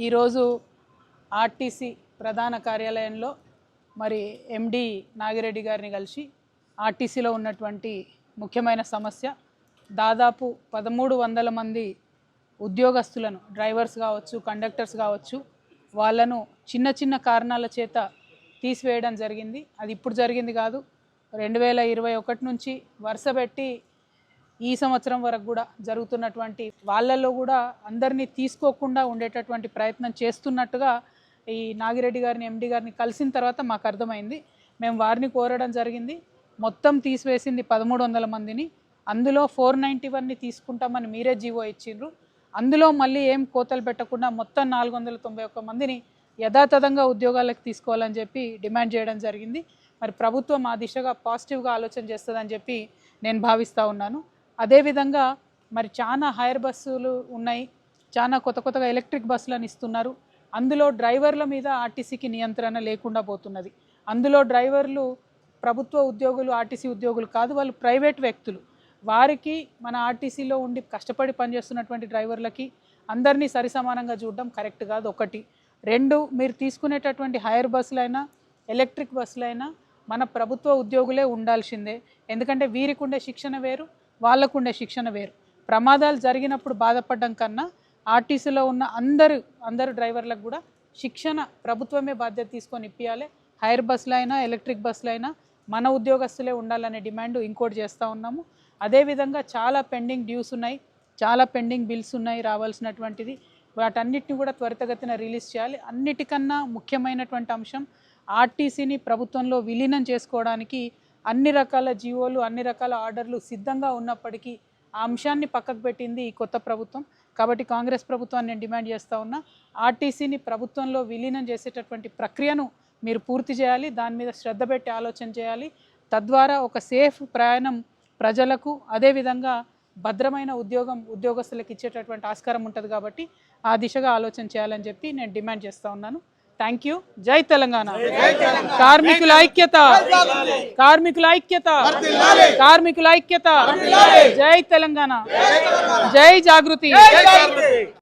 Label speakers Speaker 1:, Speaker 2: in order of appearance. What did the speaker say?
Speaker 1: ఈరోజు ఆర్టీసీ ప్రధాన కార్యాలయంలో మరి ఎండి నాగిరెడ్డి గారిని కలిసి ఆర్టీసీలో ఉన్నటువంటి ముఖ్యమైన సమస్య దాదాపు 1300 మంది ఉద్యోగస్తులను డ్రైవర్స్ కావచ్చు కండక్టర్స్ కావచ్చు వాళ్ళను చిన్న చిన్న కారణాల చేత తీసివేయడం జరిగింది. అది ఇప్పుడు జరిగింది కాదు, 2021 నుంచి వరుసపెట్టి ఈ సంవత్సరం వరకు కూడా జరుగుతున్నటువంటి వాళ్ళల్లో కూడా అందరినీ తీసుకోకుండా ఉండేటటువంటి ప్రయత్నం చేస్తున్నట్టుగా ఈ నాగిరెడ్డి గారిని ఎండి గారిని కలిసిన తర్వాత మాకు అర్థమైంది. మేము వారిని కోరడం జరిగింది. మొత్తం తీసివేసింది 1300 మందిని, అందులో 491ని తీసుకుంటామని మీరే జీవో ఇచ్చిండ్రు. అందులో మళ్ళీ ఏం కోతలు పెట్టకుండా మొత్తం 491 మందిని యథాతథంగా ఉద్యోగాలకు తీసుకోవాలని చెప్పి డిమాండ్ చేయడం జరిగింది. మరి ప్రభుత్వం ఆ దిశగా పాజిటివ్గా ఆలోచన చేస్తుందని చెప్పి నేను భావిస్తూ ఉన్నాను. అదేవిధంగా మరి చాలా హైర్ బస్సులు ఉన్నాయి, చాలా కొత్తగా ఎలక్ట్రిక్ బస్సులను ఇస్తున్నారు. అందులో డ్రైవర్ల మీద ఆర్టీసీకి నియంత్రణ లేకుండా పోతున్నది. అందులో డ్రైవర్లు ప్రభుత్వ ఉద్యోగులు, ఆర్టీసీ ఉద్యోగులు కాదు, వాళ్ళు ప్రైవేట్ వ్యక్తులు. వారికి మన ఆర్టీసీలో ఉండి కష్టపడి పనిచేస్తున్నటువంటి డ్రైవర్లకి అందరినీ సరిసమానంగా చూడడం కరెక్ట్ కాదు. 1. 2, మీరు తీసుకునేటటువంటి హైర్ బస్సులైనా ఎలక్ట్రిక్ బస్సులైనా మన ప్రభుత్వ ఉద్యోగులే ఉండాల్సిందే. ఎందుకంటే వీరికి ఉండే శిక్షణ వేరు, వాళ్ళకు ఉండే శిక్షణ వేరు. ప్రమాదాలు జరిగినప్పుడు బాధపడడం కన్నా ఆర్టీసీలో ఉన్న అందరు డ్రైవర్లకు కూడా శిక్షణ ప్రభుత్వమే బాధ్యత తీసుకొని ఇప్పియాలి. హైర్ బస్సులైనా ఎలక్ట్రిక్ బస్సులైనా మన ఉద్యోగస్తులే ఉండాలనే డిమాండ్ ఇంకోటి చేస్తూ ఉన్నాము. అదేవిధంగా చాలా పెండింగ్ డ్యూస్ ఉన్నాయి, చాలా పెండింగ్ బిల్స్ ఉన్నాయి రావాల్సినటువంటిది. వాటన్నిటిని కూడా త్వరితగతిన రిలీజ్ చేయాలి. అన్నిటికన్నా ముఖ్యమైనటువంటి అంశం ఆర్టీసీని ప్రభుత్వంలో విలీనం చేసుకోవడానికి అన్ని రకాల జీవోలు, అన్ని రకాల ఆర్డర్లు సిద్ధంగా ఉన్నప్పటికీ ఆ అంశాన్ని పక్కకు పెట్టింది ఈ కొత్త ప్రభుత్వం. కాబట్టి కాంగ్రెస్ ప్రభుత్వాన్ని నేను డిమాండ్ చేస్తూ ఉన్నా, ఆర్టీసీని ప్రభుత్వంలో విలీనం చేసేటటువంటి ప్రక్రియను మీరు పూర్తి చేయాలి. దాని మీద శ్రద్ధ పెట్టి ఆలోచన చేయాలి. తద్వారా ఒక సేఫ్ ప్రయాణం ప్రజలకు, అదేవిధంగా భద్రమైన ఉద్యోగస్తులకు ఇచ్చేటటువంటి ఆస్కారం ఉంటుంది. కాబట్టి ఆ దిశగా ఆలోచన చేయాలని చెప్పి నేను డిమాండ్ చేస్తూ ఉన్నాను. Thank you. జై తెలంగాణ. కార్మికుల ఐక్యత, కార్మికుల ఐక్యత, కార్మికుల ఐక్యత. జై తెలంగాణ, జై జాగృతి.